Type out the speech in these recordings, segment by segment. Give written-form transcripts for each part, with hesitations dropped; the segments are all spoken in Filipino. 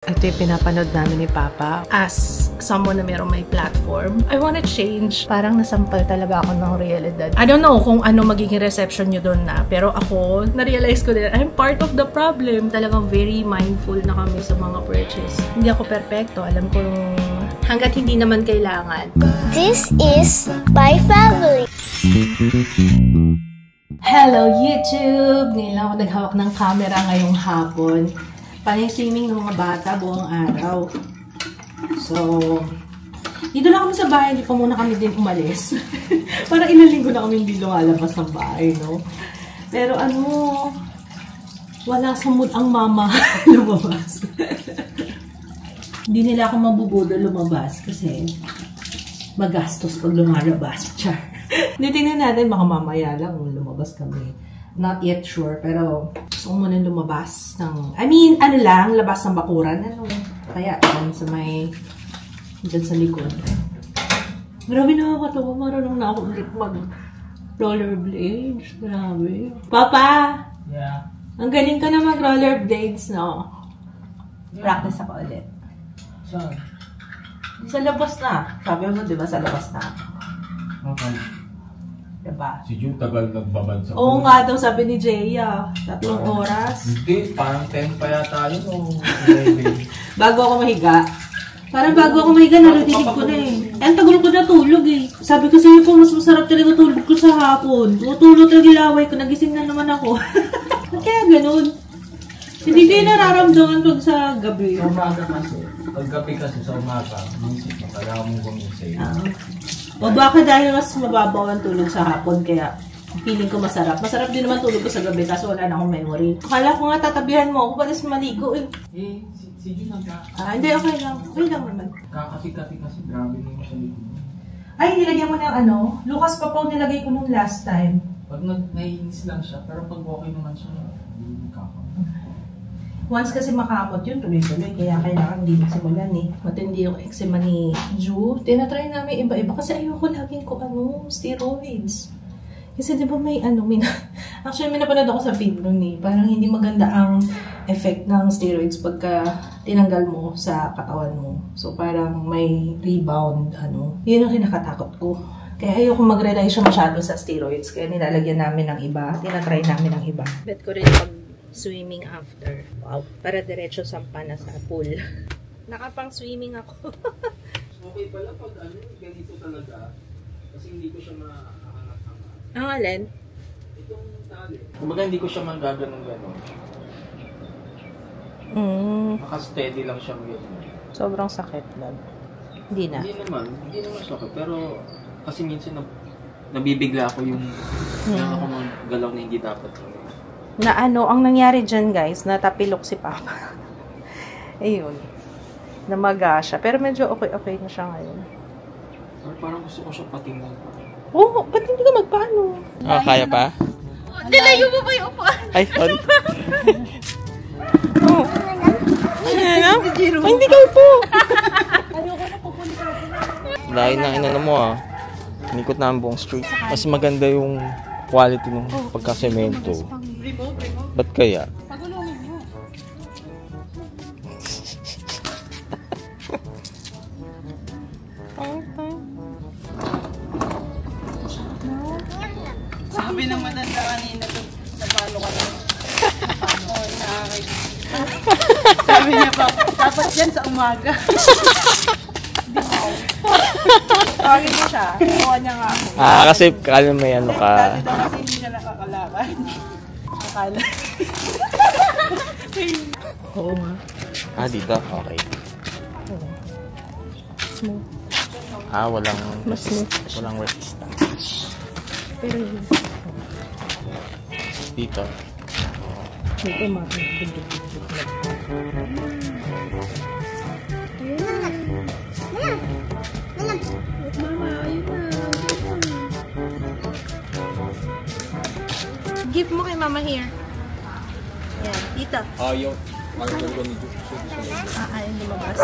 Ito yung pinapanood namin ni Papa. As someone na merong may platform, I wanna change. Parang nasampal talaga ako ng realidad. I don't know kung ano magiging reception nyo doon na. Pero ako, na-realize ko din, I'm part of the problem. Talagang very mindful na kami sa mga purchase. Hindi ako perfecto. Alam ko hanggat hindi naman kailangan. This is my family. Hello YouTube! Ngayon lang ako naghawak ng camera ngayong hapon. Pang-swimming ng mga bata buong araw. So, dito na kami sa bahay. Hindi pa muna kami din umalis. Parang ilang linggo na kami hindi lumalabas ng bahay, no? Pero wala sa mood ang mama lumabas. Hindi nila ako mabubudo lumabas kasi magastos pag lumalabas. Char. Hindi, tingnan natin, baka mamaya lang lumabas kami. Not yet sure, pero gusto ko muna lumabas ng, labas ng bakuran. Kaya, dyan sa likod. Grabe nakakatawa, marunong na ako ulit mag-rollerblades. Grabe. Papa! Yeah. Ang galing ka na mag-rollerblades, no? Practice ako ulit. Saan? Sa labas na. Sabi mo, di ba, sa labas na. Okay. Diba? Si June tagal nagbabad sa Oo nga daw, sabi ni Jaya. 3 oras. Hindi, parang 10 pa yata yun o Bago ako mahiga. Parang bago ako mahiga, narinig ko na eh. Ang tagal ko na tulog eh. Sabi ko sa'yo po, mas masarap talaga tulog ko sa hapon. Tutulog talaga ilaway ko, nagising na naman ako. Kaya ganun. Hindi ko yung nararamdaman pag sa gabi. Sa umaga kasi. Pag gabi kasi sa umaga, isip mo, kailangan mong gumising. O baka dahil mas mababaw ang tulog sa hapon, kaya feeling ko masarap. Masarap din naman tulog ko sa gabi, kaso wala na akong memory. Akala ko nga tatabihan mo ako, patis maligo eh. Si June Hindi, okay lang. Okay lang naman. Kakati-kati kasi grabe mo sa likod. Ay, nilagyan mo ng Lucas Papaw nilagay ko nung last time. Pag naiinis lang siya, pero pag okay naman siya, hindi kakam. Once kasi makamot yun, tuloy-tuloy. Kaya kailangan din simulan eh. Matindi yung eczema ni Ju. Tinatry namin iba-iba kasi ayoko laging ko steroids. Kasi di ba actually may napanood ako sa feed nun eh. Parang hindi maganda ang effect ng steroids pagka tinanggal mo sa katawan mo. So parang may rebound, Yun ang kinakatakot ko. Kaya ayoko mag-rely siya masyado sa steroids. Kaya nilalagyan namin ng iba. Tinatry namin ng iba. Bet ko rin swimming after. Wow. Para diretso sampa na sa pool. Nakapang swimming ako. Okay pala pag ganito talaga. Kasi hindi ko siya makahanap-hanap. Ang alin? Itong tali. Kumbaga hindi ko siya manggaganon-ganon. Naka-steady lang siya ganyan. Sobrang sakit lang. Hindi na. Hindi naman sakit. Pero kasi minsan nabibigla ako yung ako galaw na hindi dapat. Ang nangyari dyan guys, natapilok si Papa. Ayun. Namaga siya. Pero medyo okay na siya ngayon. Parang gusto ko siya patingnan. Oo, ba't hindi ka magpaano? Kaya pa? Nilayo mo ba yung upuan? Ay, sorry. Hindi ka upo. Lain na inano mo Nikot na ang buong street. Mas maganda yung quality ng pagkasemento. Ba't kaya? Sabi ng matanda kanina sa paano ka na. Sabi niya pa, dapat yan sa umaga. Tawagin mo siya. Kuha niya nga ako. Kasi kala may ano ka. Dati daw kasi hindi siya nakakalaban. Akala. Oo nga. Dito? Okay. Smooth. Walang resistance. Pero yun. Dito. Dito Give mo kay Mama here. Yan, dito. Yung pangalawa ni Ayun lumabas.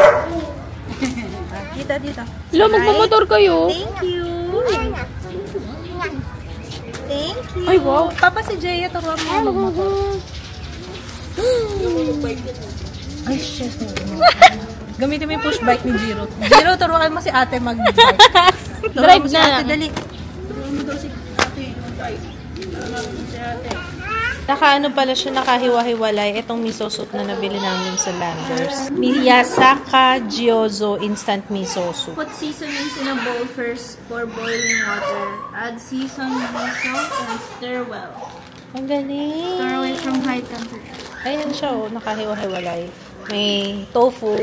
Dito. Hello, magmamotor kayo. Thank you. Thank you. Ay, wow. Papa si Jaya, turuan mo magmamotor. Ay, shit. Gamitin mo yung push bike ni Jiro. Jiro, turuan mo si ate mag-bike. Drive mo si na. ate, dali. Turuan mo daw si ate. Ay, si ate. Nakaano pala siya, nakahiwa-hiwalay. Itong miso soup na nabili namin sa Landers. Miyasaka Gyozo Instant Miso Soup. Put seasonings in a bowl first for boiling water. Add seasoned miso and stir well. Ang galing. Stir away from high temperature. Ayan siya, oh, nakahiwa-hiwalay. May tofu,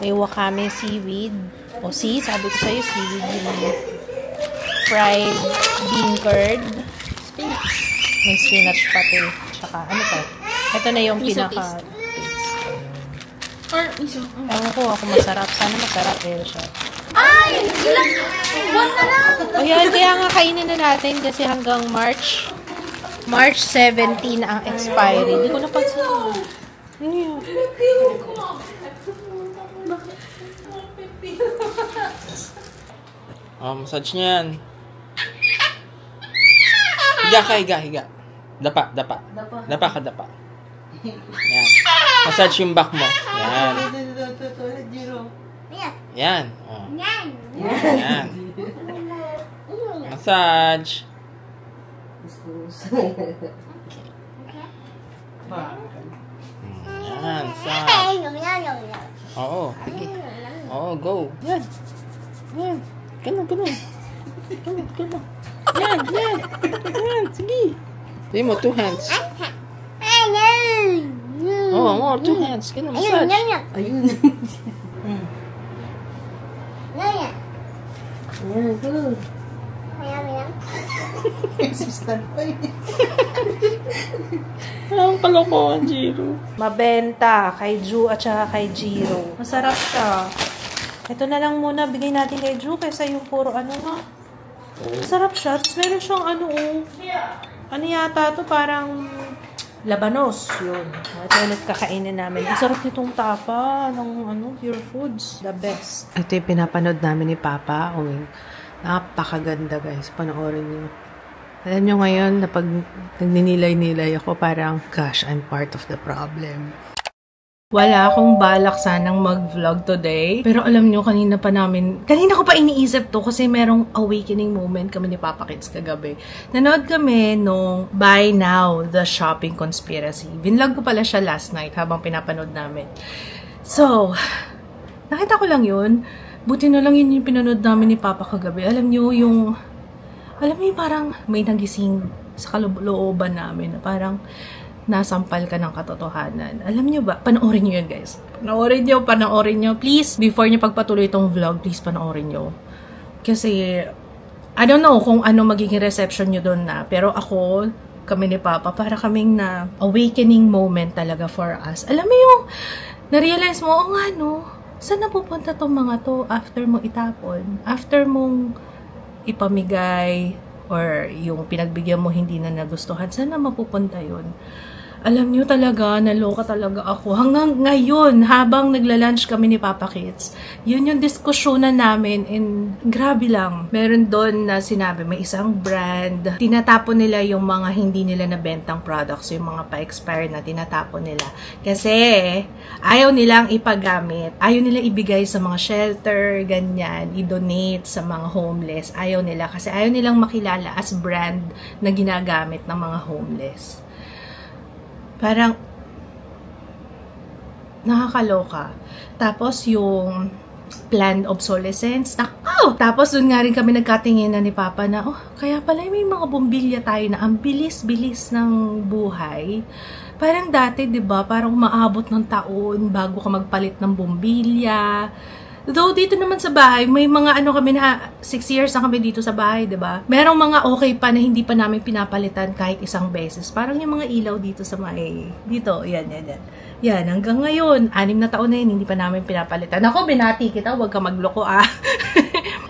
may wakame seaweed. O see, sabi ko sa'yo, seaweed yung fried bean curd. May spinach pati. Tsaka, ano to? Ito na yung Miso pinaka... Or miso. Ewan ko ako masarap. Sana masarap siya. Ay! Ilang! One na lang! Ayan, kaya nga kainin na natin kasi hanggang March 17 ang expiry. Hindi ko napansin. Ano yun? Massage niya yan. Higa ka, higa. Dapa. Dapa ka. Yan. Massage yung back mo. Yan. Yan. Oh. Yan. Massage. Yan. Massage. Oo. Sige. Oo, go. Yan. Ganun. Yan. Sige. Say mo, 2 hands. Oh, more, 2 hands. Ganun, massage. Ayun. Assistant pa yun. Ang kalokohan, Jiro. Mabenta kay Ju at saka kay Jiro. Masarap siya. Ito na lang muna bigay natin kay Ju kaysa yung puro ano nga. Masarap siya. Tapos meron siyang ano yata to parang labanos. Yun. Ito ulit kakainin namin. Ang sarap nitong tapa ng Pure Foods. The best. Ito yung pinapanood namin ni Papa. Napakaganda guys. Panoorin niyo. Alam nyo ngayon na pag nagninilay-nilay ako parang, gosh, I'm part of the problem. Wala akong balak sanang mag-vlog today. Pero alam nyo, kanina ko pa iniisip to kasi merong awakening moment kami ni Papa Kids kagabi. Nanood kami nung Buy Now, The Shopping Conspiracy. Binlog ko pala siya last night habang pinapanood namin. So, nakita ko lang yun. Buti na lang yun yung pinanood namin ni Papa kagabi. Alam nyo, parang may nagising sa kalooban namin na parang nasampal ka ng katotohanan. Alam nyo ba? Panoorin nyo yun, guys. Panoorin nyo. Please, before nyo pagpatuloy itong vlog, please panoorin nyo. Kasi, I don't know kung ano magiging reception nyo doon na. Pero ako, kami ni Papa, para kaming na awakening moment talaga for us. Alam mo yung, na-realize mo, saan napupunta tong mga to after mo itapon? After mong ipamigay or yung pinagbigyan mo hindi na nagustuhan, saan na mapupunta yun? Alam nyo talaga, naloka talaga ako. Hanggang ngayon, habang nagla-lunch kami ni Papa Kids, yun yung diskusyonan namin and grabe lang. Meron doon na sinabi, may isang brand, tinatapon nila yung mga hindi nila nabentang products, yung mga pa-expire na tinatapon nila. Kasi, ayaw nilang ipagamit. Ayaw nila ibigay sa mga shelter, ganyan, i-donate sa mga homeless. Ayaw nila kasi ayaw nilang makilala as brand na ginagamit ng mga homeless. Parang nakakaloka. Tapos yung planned obsolescence. Tapos doon nga rin kami nagkatinginan ni Papa na, kaya pala may mga bumbilya tayo na ang bilis-bilis ng buhay. Parang dati, 'di ba? Parang umaabot ng taon bago ka magpalit ng bumbilya. Though dito naman sa bahay, may mga kami na 6 years na kami dito sa bahay, 'di ba? Merong mga okay pa na hindi pa namin pinapalitan kahit isang beses. Parang yung mga ilaw dito sa dito, yan. Yan, hanggang ngayon, 6 na taon na yun, hindi pa namin pinapalitan. Ako, binati kita, huwag ka magloko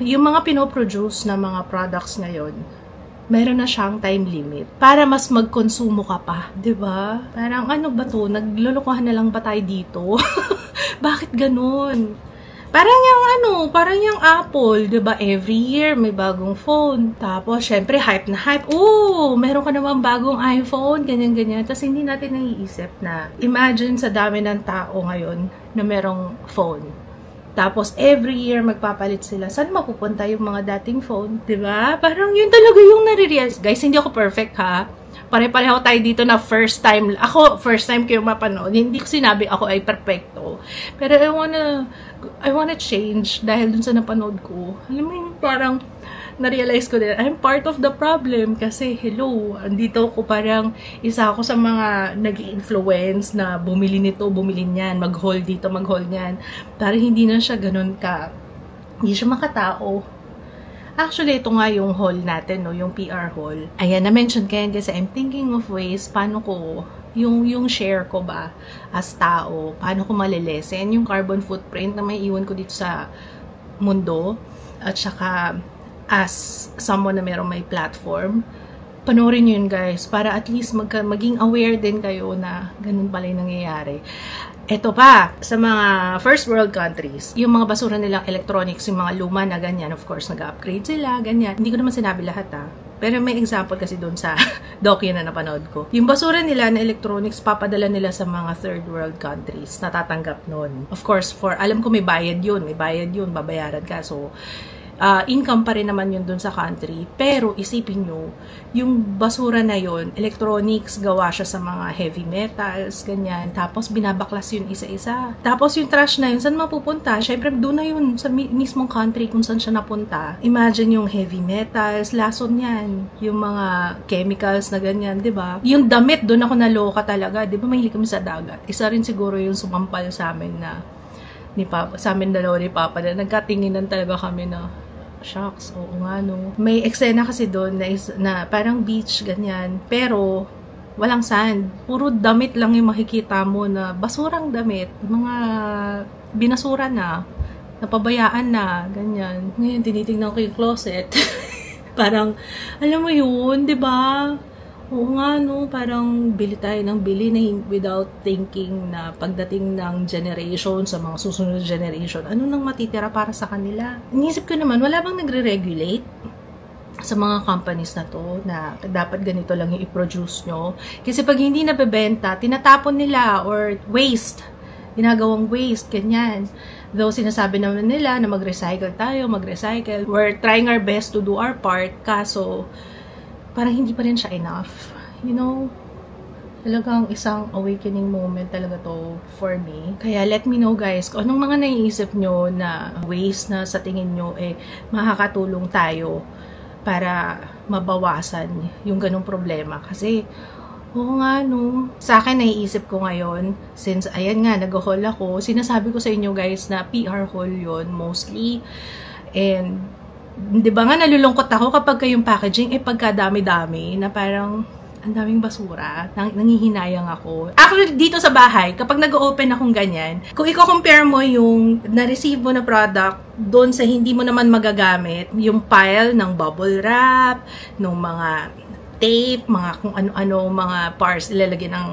Yung mga pinoproduce na mga products ngayon, meron na siyang time limit para mas magkonsumo ka pa, 'di ba? Parang ano ba 'to? Naglulukuhan na lang ba tayo dito? Bakit ganun? Parang yung Apple, 'di ba? Every year may bagong phone. Tapos syempre hype na hype. Meron ka naman bagong iPhone, ganyan. Tapos hindi natin naiisip na imagine sa dami ng tao ngayon na merong phone. Tapos every year magpapalit sila. Saan mapupunta yung mga dating phone, 'di ba? Parang yun talaga yung nare-realize. Guys, hindi ako perfect ha. Pare-pareho tayo dito na first time. Ako, first time ko yung mapanood. Hindi ko sinabi ako ay perfecto. Pero I wanna change dahil dun sa napanood ko. Alam mo yung parang na-realize ko din, I'm part of the problem kasi hello, andito ko parang isa ako sa mga nag-influence na bumili nito, bumili niyan, mag-haul dito, mag-haul niyan. Para hindi na siya ganun hindi siya makatao. Actually, ito nga yung haul natin, no? Yung PR haul. Ayan, na-mention ko yan kasi I'm thinking of ways paano ko, yung share ko ba as tao, paano ko malilesen yung carbon footprint na may iwan ko dito sa mundo, at saka as someone na merong may platform. Panoorin nyo yun, guys, para at least maging aware din kayo na ganun pala yung nangyayari. Ito pa, sa mga first world countries, yung mga basura nilang electronics, yung mga luma na ganyan, of course, nag-upgrade sila, ganyan. Hindi ko naman sinabi lahat pero may example kasi doon sa docu na napanood ko. Yung basura nila na electronics, papadala nila sa mga third world countries, natatanggap nun. Of course, alam ko may bayad yun, babayaran ka. So, income pa rin naman yun dun sa country. Pero isipin nyo, yung basura na yun, electronics, gawa siya sa mga heavy metals, ganyan. Tapos binabaklas yun isa-isa. Tapos yung trash na yun, saan mapupunta? Syempre doon na yun, sa mismong country kung saan siya napunta. Imagine yung heavy metals, lason yan. Yung mga chemicals na ganyan, di ba? Yung damit, doon ako naloka talaga. Di ba mahilig kami sa dagat? Isa rin siguro yung sumampal sa amin na sa amin dalawa ni Papa na nagkatinginan talaga kami na shucks, oo nga no. May eksena kasi doon na parang beach, ganyan. Pero, walang sand. Puro damit lang yung makikita mo na basurang damit. Mga binasura na. Napabayaan na. Ganyan. Ngayon, tinitingnan ko yung closet. Parang, alam mo yun, di ba? Oo nga, no, parang bili tayo ng bili na without thinking na pagdating ng generation sa mga susunod generation, ano nang matitira para sa kanila. Inisip ko naman, wala bang nagre-regulate sa mga companies na to na dapat ganito lang yung i-produce nyo? Kasi pag hindi nabebenta, tinatapon nila or waste. Ginagawang waste, ganyan. Though sinasabi naman nila na mag-recycle tayo, mag-recycle. We're trying our best to do our part, kaso parang hindi pa rin siya enough. You know, talagang isang awakening moment talaga to for me. Kaya let me know guys, kung anong mga naiisip nyo na ways na sa tingin nyo makakatulong tayo para mabawasan yung ganong problema. Kasi, oo nga no, sa akin naiisip ko ngayon, since ayan nga, nag-haul ako, sinasabi ko sa inyo guys na PR haul yun mostly. And di ba nga nalulungkot ako kapag yung packaging pagkadami-dami na parang ang daming basura, nangihinayang ako. Actually, dito sa bahay, kapag nag-open akong ganyan, kung i-compare mo yung na-receive mo na product doon sa hindi mo naman magagamit, yung pile ng bubble wrap, ng mga tape, mga kung ano-ano, mga ilalagay ng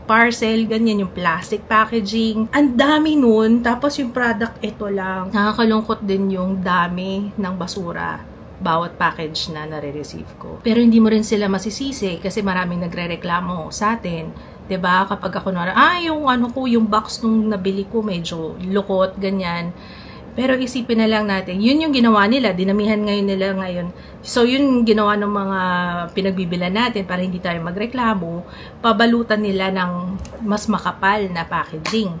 parcel, ganyan, yung plastic packaging. Ang dami nun, tapos yung product, ito lang. Nakakalungkot din yung dami ng basura bawat package na nare-receive ko. Pero hindi mo rin sila masisisi kasi maraming nagre-reklamo sa atin. 'Di ba? Kapag ako yung box nung nabili ko medyo lukot, ganyan. Pero isipin na lang natin, yun yung ginawa nila, dinamihan nila ngayon. So, yun yung ginawa ng mga pinagbibilan natin para hindi tayo magreklamo, pabalutan nila ng mas makapal na packaging.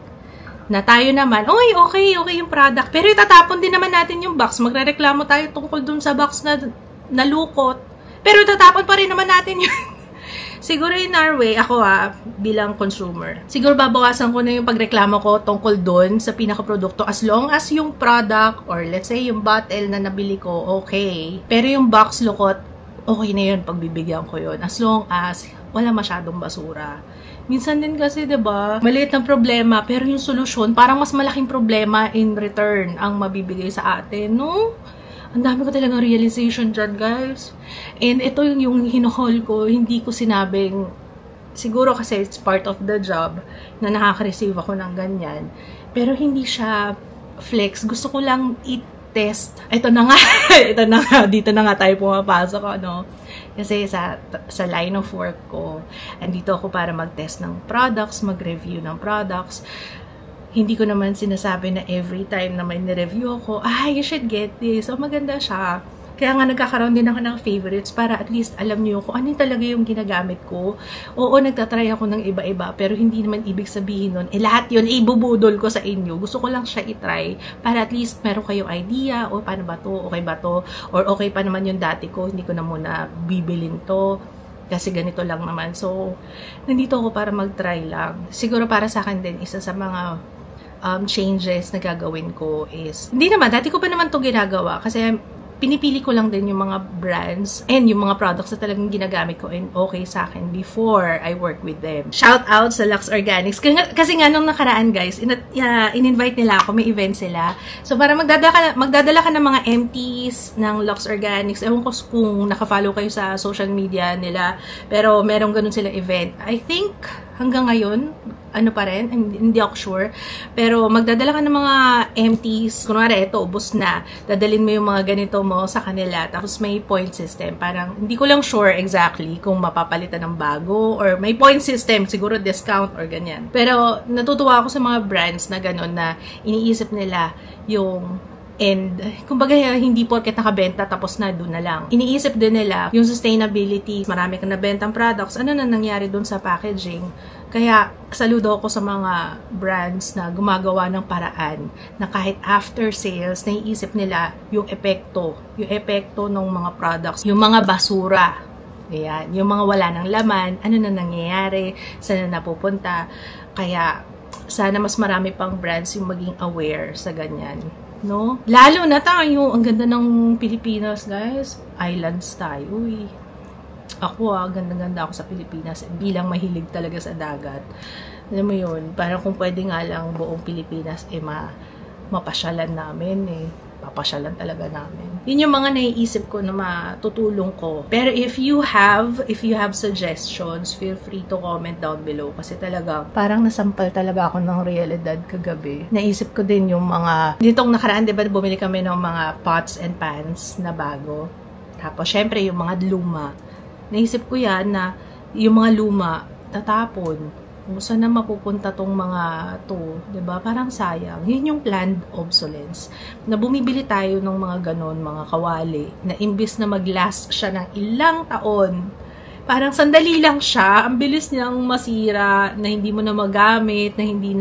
Na tayo naman, okay yung product. Pero itatapon din naman natin yung box. Magrereklamo tayo tungkol dun sa box na nalukot. Pero itatapon pa rin naman natin yun. Siguro in our way, ako bilang consumer, siguro babawasan ko na yung pagreklamo ko tungkol doon sa pinaka-produkto as long as yung product or let's say yung bottle na nabili ko, okay. Pero yung box lukot, okay na yun, pagbibigyan ko yun. As long as wala masyadong basura. Minsan din kasi, diba, maliit ng problema, pero yung solusyon, parang mas malaking problema in return ang mabibigay sa atin, no? Ang dami ko talagang realization dyan, guys. And ito yung hinuhol ko, hindi ko sinabing, siguro kasi it's part of the job na nakaka-receive ako ng ganyan. Pero hindi siya flex. Gusto ko lang i-test. Ito na nga. Dito na nga tayo pumapasok, ano. Kasi sa line of work ko, andito ako para mag-test ng products, mag-review ng products. Hindi ko naman sinasabi na every time na may nireview ako, you should get this. So, maganda siya. Kaya nga nagkakaroon din ako ng favorites para at least alam niyo kung ano talaga yung ginagamit ko. Oo, nagtatry ako ng iba-iba, pero hindi naman ibig sabihin nun, lahat yun, ibubudol ko sa inyo. Gusto ko lang siya itry para at least meron kayong idea, o paano ba to, okay ba to, or okay pa naman yung dati ko, hindi ko na muna bibilin to. Kasi ganito lang naman. So, nandito ako para mag-try lang. Siguro para sa akin din, isa sa mga changes na gagawin ko is, hindi naman, dati ko pa naman to ginagawa kasi pinipili ko lang din yung mga brands and yung mga products na talagang ginagamit ko and okay sa akin before I work with them. Shout out sa Lux Organics. Kasi nga nung nakaraan guys, in-invite nila ako, may event sila. So para magdadala ka ng mga empties ng Lux Organics. Ewan ko kung nakafollow kayo sa social media nila, pero merong ganun sila event. I think hanggang ngayon, ano pa rin, hindi ako sure. Pero magdadala ka ng mga empties. Kunwari, ito, ubos na. Dadalhin mo yung mga ganito mo sa kanila. Tapos may point system. Parang, hindi ko lang sure exactly kung mapapalitan ng bago or may point system. Siguro discount or ganyan. Pero natutuwa ako sa mga brands na gano'n na iniisip nila yung and, kumbaga, hindi porket nakabenta, tapos na, doon na lang. Iniisip din nila yung sustainability. Marami kang nabentang products. Ano na nangyari doon sa packaging? Kaya, saludo ako sa mga brands na gumagawa ng paraan na kahit after sales, naiisip nila yung epekto ng mga products, yung mga basura. Ayan, yung mga wala ng laman, ano na nangyayari, saan na napupunta. Kaya, sana mas marami pang brands yung maging aware sa ganyan. No? Lalo na tayo, ang ganda ng Pilipinas, guys. Islands tayo, eh. Ako, ganda-ganda ako sa Pilipinas. Bilang mahilig talaga sa dagat. Alam mo yun, parang kung pwede nga lang buong Pilipinas, mapasyalan namin, eh. Papasyalan talaga namin. Yun yung mga naiisip ko na matutulong ko. Pero if you have suggestions, feel free to comment down below. Kasi talaga, parang nasampal talaga ako ng realidad kagabi. Naisip ko din yung mga, ditong nakaraan, diba, bumili kami ng mga pots and pans na bago. Tapos, syempre, yung mga luma. Naisip ko yan na yung mga luma, tatapon. Saan na mapupunta tong mga to, diba? Parang sayang. Yun yung planned obsolescence. Na bumibili tayo ng mga ganon, mga kawali, na imbis na mag-last siya ng ilang taon, parang sandali lang siya, ang bilis niyang masira, na hindi mo na magamit, na hindi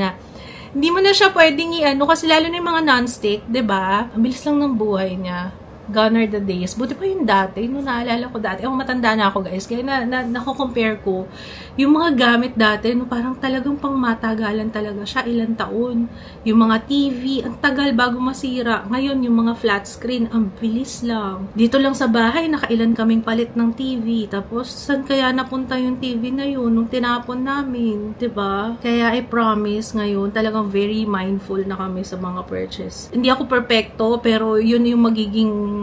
mo na siya pwedeng kasi lalo na yung mga non-stick, diba? Ang bilis lang ng buhay niya. Gone are the days. Buti pa yung dati, nung naalala ko dati. Matanda na ako guys. Kaya nako-compare ko yung mga gamit dati, no, parang talagang pangmatagalan talaga siya. Ilang taon. Yung mga TV, ang tagal bago masira. Ngayon, yung mga flat screen, ang bilis lang. Dito lang sa bahay, nakailan kaming palit ng TV. Tapos, saan kaya napunta yung TV na yun nung tinapon namin? Diba? Kaya I promise ngayon, talagang very mindful na kami sa mga purchase. Hindi ako perfecto, pero yun yung magiging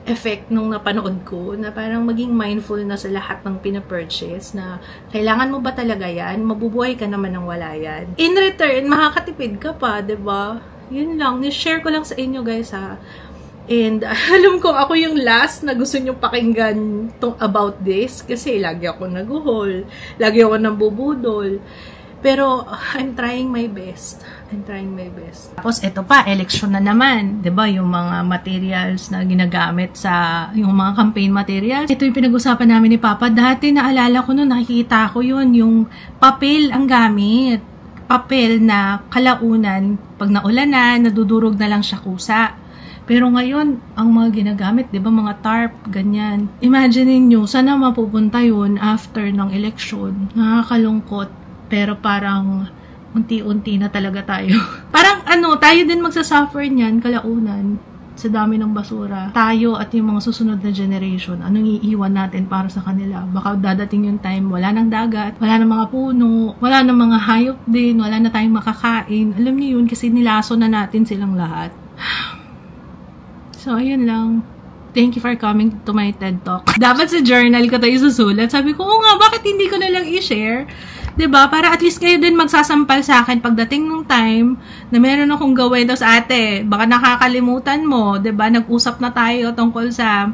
effect nung napanood ko, na parang maging mindful na sa lahat ng pinapurchase, na kailangan mo ba talaga yan? Mabubuhay ka naman ng wala yan. In return, makakatipid ka pa, diba? Yun lang. Ni-share ko lang sa inyo, guys, ha. And alam ko, ako yung last na gusto nyo pakinggan about this, kasi lagi ako nag-haul, lagi ako nambubudol. Pero, I'm trying my best. Tapos, ito pa, election na naman. Diba? Yung mga materials na ginagamit sa, yung mga campaign materials. Ito yung pinag-usapan namin ni Papa. Dati, naalala ko noon, nakikita ko yun, yung papel ang gamit. Papel na kalaunan, pag naulanan, nadudurog na lang siya kusa. Pero ngayon, ang mga ginagamit, diba, mga tarp, ganyan. Imagine niyo, sana mapupunta yun after ng election. Nakakalungkot. Pero parang unti-unti na talaga tayo. Parang tayo din magsasuffer niyan kalaunan sa dami ng basura. Tayo at yung mga susunod na generation, anong iiwan natin para sa kanila? Baka dadating yung time, wala nang dagat, wala nang mga puno, wala nang mga hayop din, wala na tayong makakain. Alam niyo yun, kasi nilaso na natin silang lahat. So, ayun lang. Thank you for coming to my TED Talk. Dapat sa journal ko tayo susulat. Sabi ko, oo nga, bakit hindi ko na lang i-share? 'Diba? Para at least kayo din magsasampal sa akin pagdating ng time na meron akong gawin. Tapos ate, baka nakakalimutan mo. 'Diba? Nag-usap na tayo tungkol sa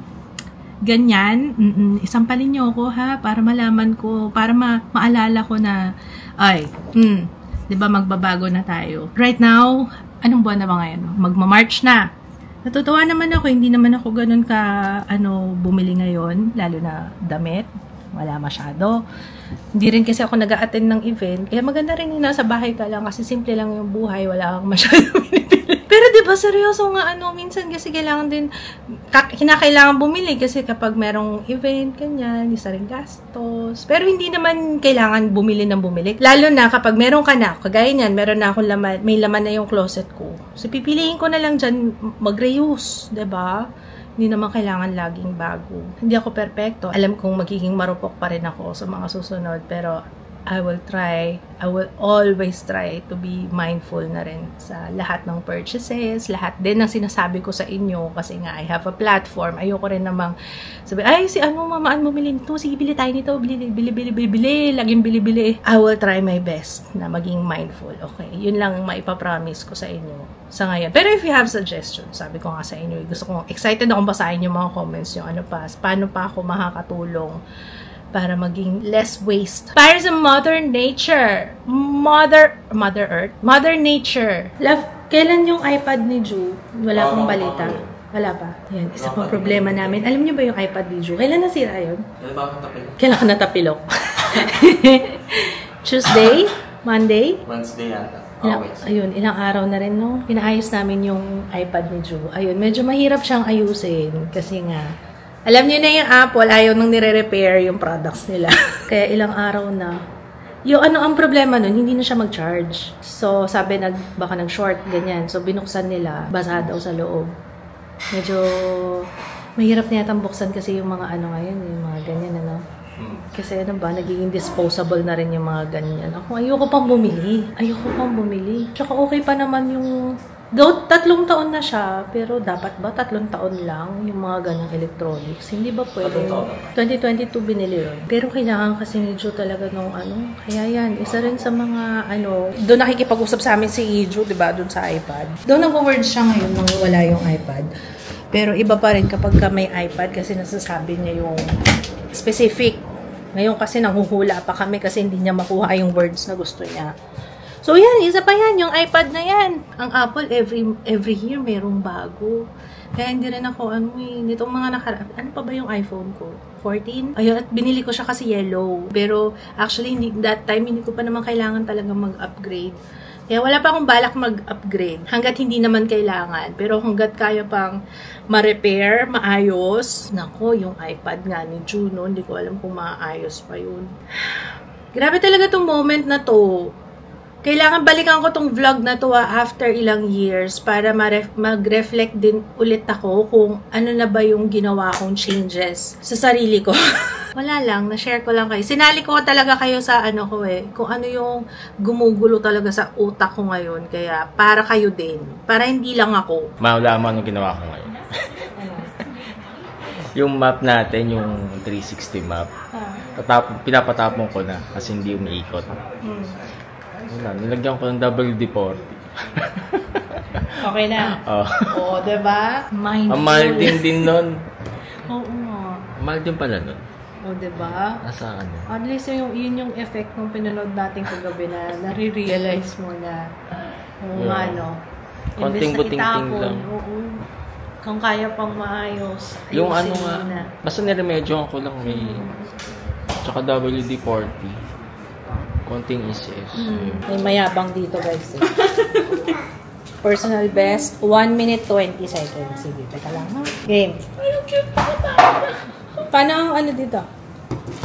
ganyan. Isampalin niyo ako ha, para malaman ko, para maalala ko na, ay, 'di ba magbabago na tayo. Right now, anong buwan na ba ngayon? Magma-March na. Natutuwa naman ako, hindi naman ako ganun ka, bumili ngayon, lalo na damit. Wala masyado. Hindi rin kasi ako nag-a-attend ng event. Kaya maganda rin yung nasa bahay ka lang kasi simple lang yung buhay. Wala kang masyado binibili. Pero diba, seryoso nga, minsan kasi kailangan din, kinakailangan bumili kasi kapag merong event, ganyan, isa rin gastos. Pero hindi naman kailangan bumili ng bumili. Lalo na kapag meron ka na, kagaya niyan, meron na akong laman, may laman na yung closet ko. So, pipiliin ko na lang dyan mag-reuse, diba? Hindi naman kailangan laging bago. Hindi ako perfecto. Alam kong magiging marupok pa rin ako sa mga susunod. Pero I will always try to be mindful na rin sa lahat ng purchases, lahat din ng sinasabi ko sa inyo kasi nga I have a platform. Ayoko rin namang sabi, ay si mamaan bumili nito, sige bili tayo nito, bili, laging bili. I will try my best na maging mindful. Okay, yun lang maipapromise ko sa inyo sa ngayon. Pero if you have suggestions, sabi ko nga sa inyo, gusto ko, excited akong basahin yung mga comments, yung paano pa ako makakatulong para maging less waste. Para sa Mother Nature. Mother Earth? Mother Nature. Love, kailan yung iPad ni Ju? Wala akong balita. Wala pa. Yan, isa pang problema namin. Alam niyo ba yung iPad ni Ju? Kailan nasira yun? Kailan ka natapilok? Tuesday? Monday? Wednesday yata. Ilang araw na rin, no? Pinaayos namin yung iPad ni Ju. Ayun, medyo mahirap siyang ayusin kasi nga, alam niyo na yung Apple, ayaw nang nire-repair yung products nila. Kaya ilang araw na. Yung ang problema nun, hindi na siya mag-charge. So, sabi, baka nag-short, ganyan. So, binuksan nila, basa daw sa loob. Medyo mahirap na yatang buksan kasi yung mga ngayon, yung mga ganyan, Kasi nagiging disposable na rin yung mga ganyan. Ako, ayoko pang bumili. Tsaka okay pa naman yung 3 taon na siya, pero dapat ba 3 taon lang yung mga ganang electronics? Hindi ba pwede? 2022 binili yun. Pero kailangan kasi ni Ju talaga nung Kaya yan, isa rin sa mga doon nakikipag-usap sa amin si Ju, diba? Doon sa iPad. Doon nag-word siya ngayon nang wala yung iPad. Pero iba pa rin kapag may iPad kasi nasasabi niya yung specific. Ngayon kasi nanghuhula pa kami kasi hindi niya makuha yung words na gusto niya. So yan, isa pa yan, yung iPad na yan. Ang Apple, every year mayroong bago. Kaya hindi rin ako, nitong mga ano pa ba yung iPhone ko? 14? Ayun, at binili ko siya kasi yellow. Pero actually, that time, hindi ko pa naman kailangan talaga mag-upgrade. Kaya wala pa akong balak mag-upgrade. Hanggat hindi naman kailangan. Pero hanggat kaya pang ma-repair, maayos. Nako, yung iPad nga ni Juno, hindi ko alam kung maayos pa yun. Grabe talaga tong moment na to. Kailangan balikan ko tong vlog na to after ilang years para mag-reflect din ulit ako kung ano na ba yung ginawa kong changes sa sarili ko. Wala lang, na-share ko lang kayo. Sinali ko talaga kayo sa kung ano yung gumugulo talaga sa utak ko ngayon. Kaya para kayo din. Para hindi lang ako. Malaman yung ginawa ko ngayon. Yung map natin, yung 360 map. Pinapatapon ko na kasi hindi umiikot. Nilagyan ko ng WD-40. Okay na? Oo, diba? Mindful. Ang mahal din nun. Oo nga. Mahal din pala nun. Oo, diba? Nasa At least yun yung effect ng pinanood natin kagabi na nare-realize mo na konting buting-ting lang. Oo. Kung kaya pang maayos. Yung nga, basta niremedyo ko lang tsaka WD-40. Konting ECS. May mayabang dito, guys. Personal best, 1 minute 20 seconds. Sige, teka lang, ha? Game. Paano ang dito?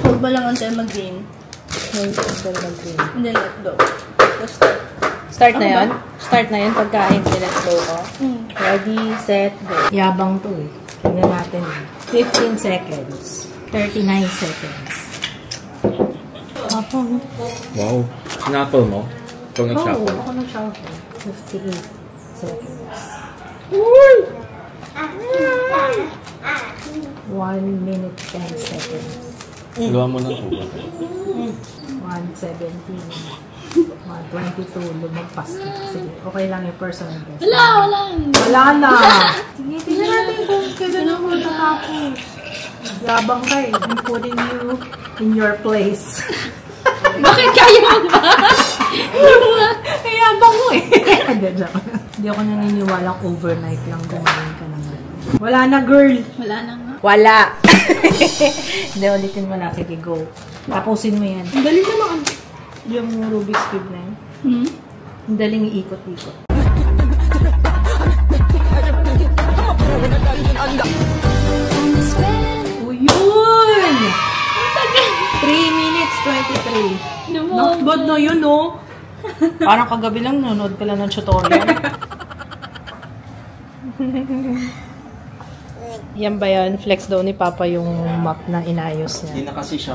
Huwag ba lang until mag-game? Hindi, let go. Start na yun? Start na yun pagkain. Let go ko. Ready, set, go. Yabang to eh. Tingnan natin. 15 seconds. 39 seconds. Wow. Sinapple mo? Ikaw nag-shuffle? Oo, ako nag-shuffle. 58 seconds. 1 minute 10 seconds. Gawa mo ng tuba. 117. 122. Lumagpas na. Sige, okay lang yung personal best. Wala na! Sige, tingnan natin kung kailan ako natatapos. Yabang ka eh. I'm putting you in your place. Bakit kaya mo ba? Yabang mo eh. Hindi ako naniniwalang overnight lang kumain ka naman. Wala na, girl. Wala na nga. Wala. Hindi, ulitin mo na. Sige, go. Tapusin mo yan. Ang dali naman. Yung Rubik's Cube na yun. Ang daling iikot-ikot. Oh, yun! 3 minutes 23. Not bad na yun, no? Parang kagabi lang nanonood ka lang ng tutorial. Yan ba yan? Flex daw ni Papa yung map na inayos niya. Hindi na kasi siya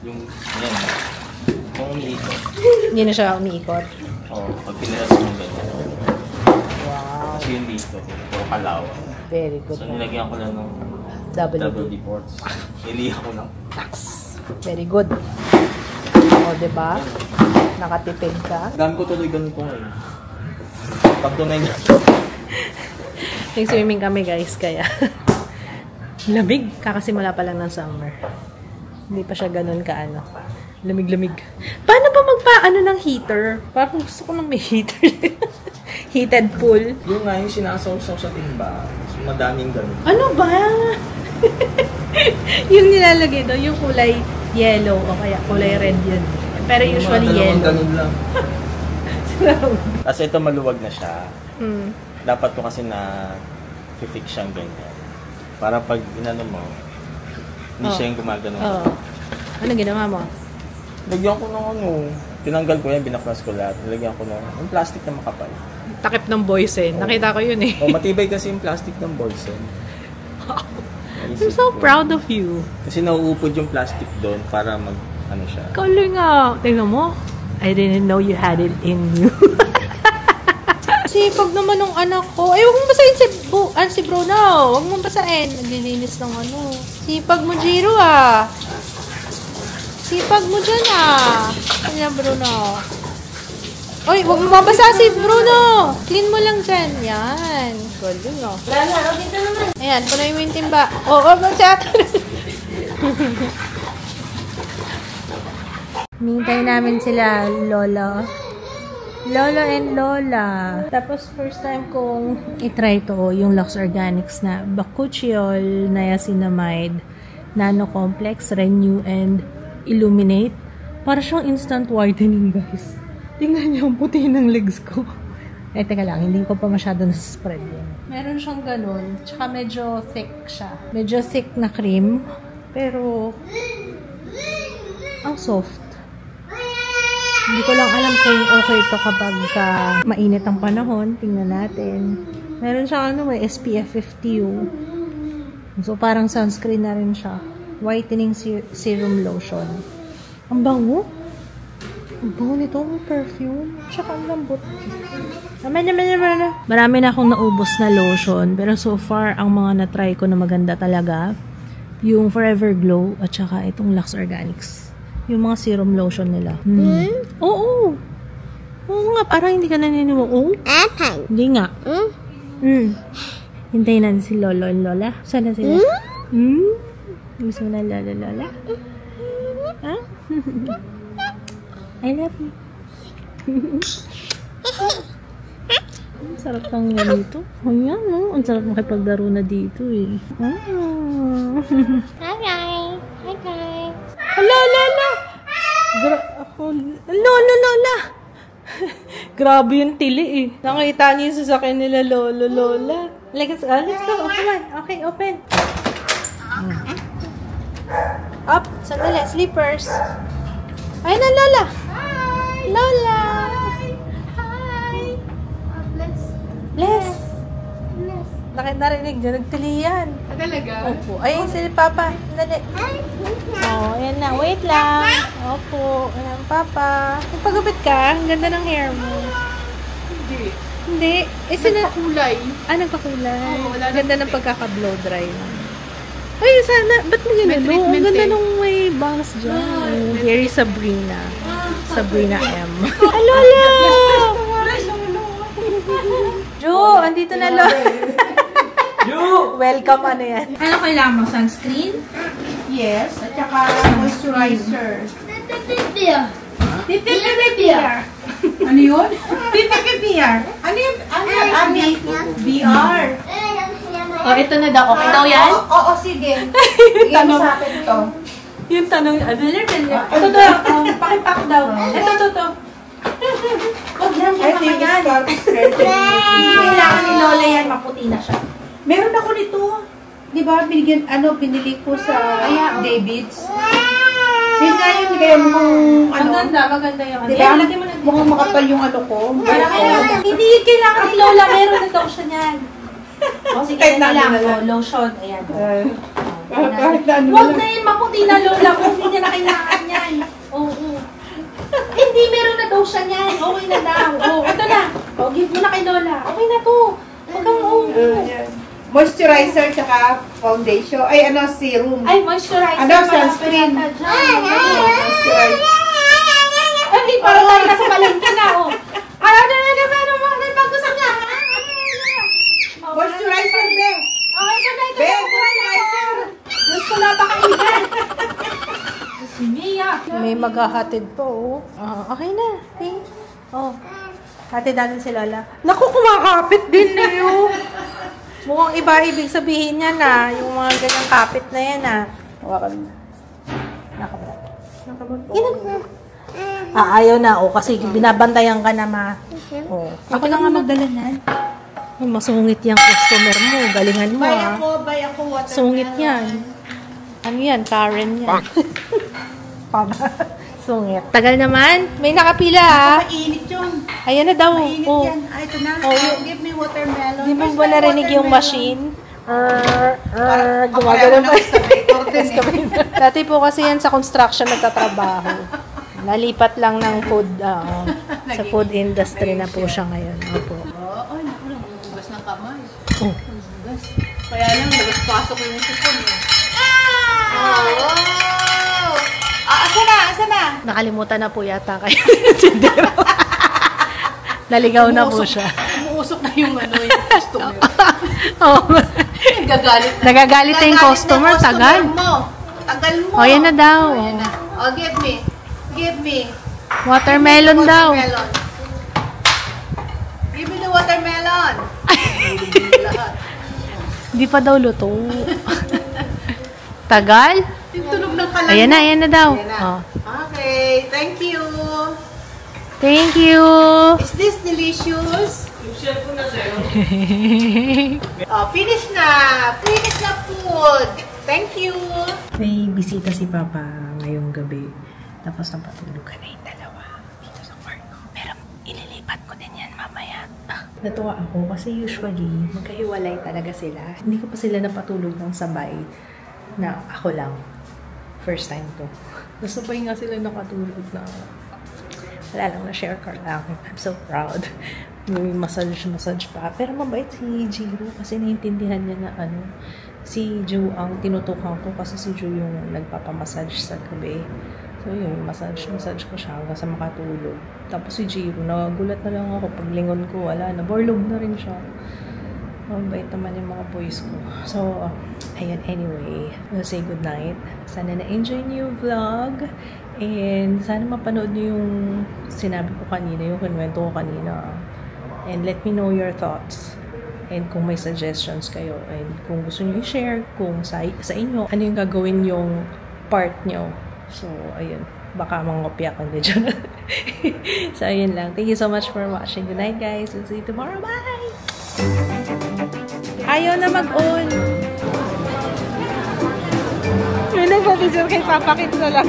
yung yan. Kung umiikot. Hindi na siya umiikot. Oo, pag pinaras mo ganyan. Wow. Kasi yung dito, puro kalawa. Very good. So nilagyan ko lang ng double D ports. Nilihan ko lang. Very good. O, diba? Nakatipid ka. Dami ko tuloy ganito ngayon. Tatlo na yun. Nag-swimming kami guys, kaya lamig. Kakasimula pa lang ng summer. Hindi pa siya ganun kaano. Lamig-lamig. Paano ba magpaano ng heater? Parang gusto ko nang may heater. Heated pool. Yung nga yung sinasawsaw sa timba. So, madaming ganun. Ano ba? Yung nilalagay doon, yung kulay yellow o kaya kulay red yun. Pero yung usually yellow. Ganun lang. Kasi ito maluwag na siya. Dapat ko kasi na fix siyang ganyan. Para pag inano mo, hindi siya yung gumagano. Ano ginawa mo? Lagyan ko ng ano, tinanggal ko yan, binaklas ko lahat. Nilagyan ko ng plastic na makapal. Takip ng boysen. Nakita ko yun eh. Matibay kasi yung plastic ng boysen. I'm so proud of you. Kasi nauupod yung plastic doon para mag, ano siya. Kaling nga. Tingnan mo. I didn't know you had it in you. Sipag naman ng anak ko. Ay, huwag mong basahin si Bruno. Huwag mong basahin. Naglilinis ng ano. Sipag mo, Jiro ah. Sipag mo dyan ah. Kanya, Bruno. Oy, huwag mo mabasa si Bruno. Clean mo lang dyan. Yan. Galing oh. Wala, dito naman. Ayan, punoy mo yung timba. Oo, magsat. Mintay namin sila, Lolo. Lolo and Lola. Tapos, first time kong itry to, yung Lux Organics na Bakuchiol, Niacinamide, Nano Complex, Renew, and Illuminate. Para siyang instant whitening, guys. Tingnan niyo ang puti ng legs ko. Eh, teka lang, hindi ko pa masyado nasa-spread yun. Meron siyang ganun. Tsaka medyo thick siya. Medyo thick na cream. Pero, ang soft. Hindi ko lang alam kung okay to kapag mainit ang panahon. Tingnan natin. Meron siyang ano, may SPF 50. So, parang sunscreen na rin siya. Whitening serum lotion. Ang bango. Ang bango nito. May perfume. Tsaka ang lambot. Marami na akong naubos na lotion. Pero so far, ang mga na-try ko na maganda talaga, yung Forever Glow at saka itong Lux Organics. Yung mga serum lotion nila. Oo. Oo nga. Parang hindi ka naniniwala. Oo? Hindi nga. Hintayin natin si Lolo and Lola. Sana sila? Gusto mo na Lola? Ha? I love you. Ang sarap kang ganito. Ayan, no? Ang sarap makipagdaro na dito, eh. Hi guys. Lola! Lola! Grabe yung tili, eh. Nakita niyo yung sasakyan nila, Lola. Let's go. Come on. Okay, open. Up. Sandali. Slippers. Ayun na, Lola. Hi! Lola. Hi! Bless. Narinig dyan. Nagtili yan. Talaga? Opo. Ayun, si Papa. Dali. Oh, ayan na. Wait lang. Opo. Ayan, Papa. Nagpagupit ka? Ang ganda ng hair mo. Hindi. Eh, Nagpakulay. nagpakulay. Oo, wala Ganda nang ng pagkaka-blow dry mo. Ay, sana, ba't mo ginano? Ang ganda nung may bangs dyan. Here is Sabrina. Sabrina M. Lola! Ju, andito na Lola. Ju! Welcome, ano yan? Ano kailangan mo? Sunscreen? Yes, at saka moisturizer. Pipipipipir. Ano yun? Pipipipir. Ano yun? VR. Oh, ito na daw. Okay daw yan? Oo, sige. Bigyan mo sa akin ito. Yung tanong, ito to, pakipak daw. Ito. Huwag lang Ay, yan, yan. Kailangan ni Lola yan, maputi na siya. Meron ako nito. Di ba, binili ko sa David's. Yun nga yun, kaya mukhang Maganda yung ano. Di ba? Mukhang makapal yung ano ko. Hindi kailangan ni Lola, meron na daw siya niyan. O sige, na lang. Lotion, ayan. Kahit na ano Huwag na yun, maputi na Lola, kung hindi niya na kailangan yan. Oo. Hindi, meron na daw siya niyan. Okay na daw. Ito na. Give mo na kay Lola. Okay na to. Huwag kang moisturizer tsaka foundation. Ay, ano, serum. Ay, moisturizer. Ano, sunscreen. Moisturizer. Ay, parang tayo nasa palengke na, oh. Ano, pag-usap na, ha? Moisturizer, be. Okay, ito na. Be, moisturizer. Gusto na pa kailan. Si Mia. May maghahatid po, oh. Okay na. Oh. Hatid natin si Lola. Naku, kumakapit din na yun. Mukhang iba ibig sabihin niya na. Yung mga ganyang kapit na yan, ha. Hawakan mo. Nakabot. Ayaw na, oh. Kasi binabantayan ka na, ma. Oh. Ako na nga magdala niyan. Ay, masungit yung customer mo. Galingan mo, ha. Buy ako, watermelon. Sungit yan. Ano yan? Karen yan. Sungit. Tagal naman. May nakapila, ha. Mainit yun. Ayan na daw. Mainit Oh. yan. Ay, ito na. Oh, Give me watermelon. Di mo ba narinig yung machine? Gumagano pa. Dati po kasi yan sa construction nagtatrabaho. Nalipat lang ng food, sa food industry na po siya ngayon. Opo. Ay, naku lang. Hugas ng kamay. Oh. Hugas. Kaya lang, labas-pasok yung sipon. Asa na? Nakalimutan na po yata kayo. Tindero. Naligaw na po siya. Umuusok na yung ano, yung customer. Oh. Nagagalit na. Nagagalit na yung customer. Tagal. Tagal mo. O, yan na daw. Ayan na. Oh, give me. Give me. Watermelon daw. Watermelon. Give me the watermelon. Hindi pa daw luto. Tagal? Yung tunog ng kalan. Ayan na daw. Ayan na. Oh. Okay, thank you. Thank you. Is this delicious? Finish na. Finish na food. Thank you. May bisita si Papa ngayong gabi. Tapos napatulog ka na yung dalawa dito sa kwarto. Pero ililipat ko din yan mamaya. Natuwa ako kasi usually magkahiwalay talaga sila. Hindi ko pa sila napatulog ng sabay na ako lang. First time to. Gusto pa nga sila nakatulog na wala lang, na-share ko lang. I'm so proud. May massage pa. Pero mabait si Jiro kasi naiintindihan niya na si Ju ang tinutukan ko kasi si Ju yung nagpapamassage sa gabi. So yun, massage ko siya hanggang sa makatulog. Tapos si Jiro, nagulat na lang ako. Paglingon ko, wala na. Borlog na rin siya. Mabait naman yung mga boys ko. So, ayun, anyway. We'll say goodnight. Sana na-enjoy niyo yung vlog. And sana mapanood niyo yung sinabi ko kanina, yung kinwento ko kanina. And let me know your thoughts. And kung may suggestions kayo. And kung gusto niyo i-share, kung sa inyo, ano yung gagawin yung part niyo. So, ayun. Baka mangopya ko din dyan. So, ayun lang. Thank you so much for watching. Good night, guys. We'll see you tomorrow. Bye! Ayaw na mag-on. May nagpapicture kay Papa Kit na lang.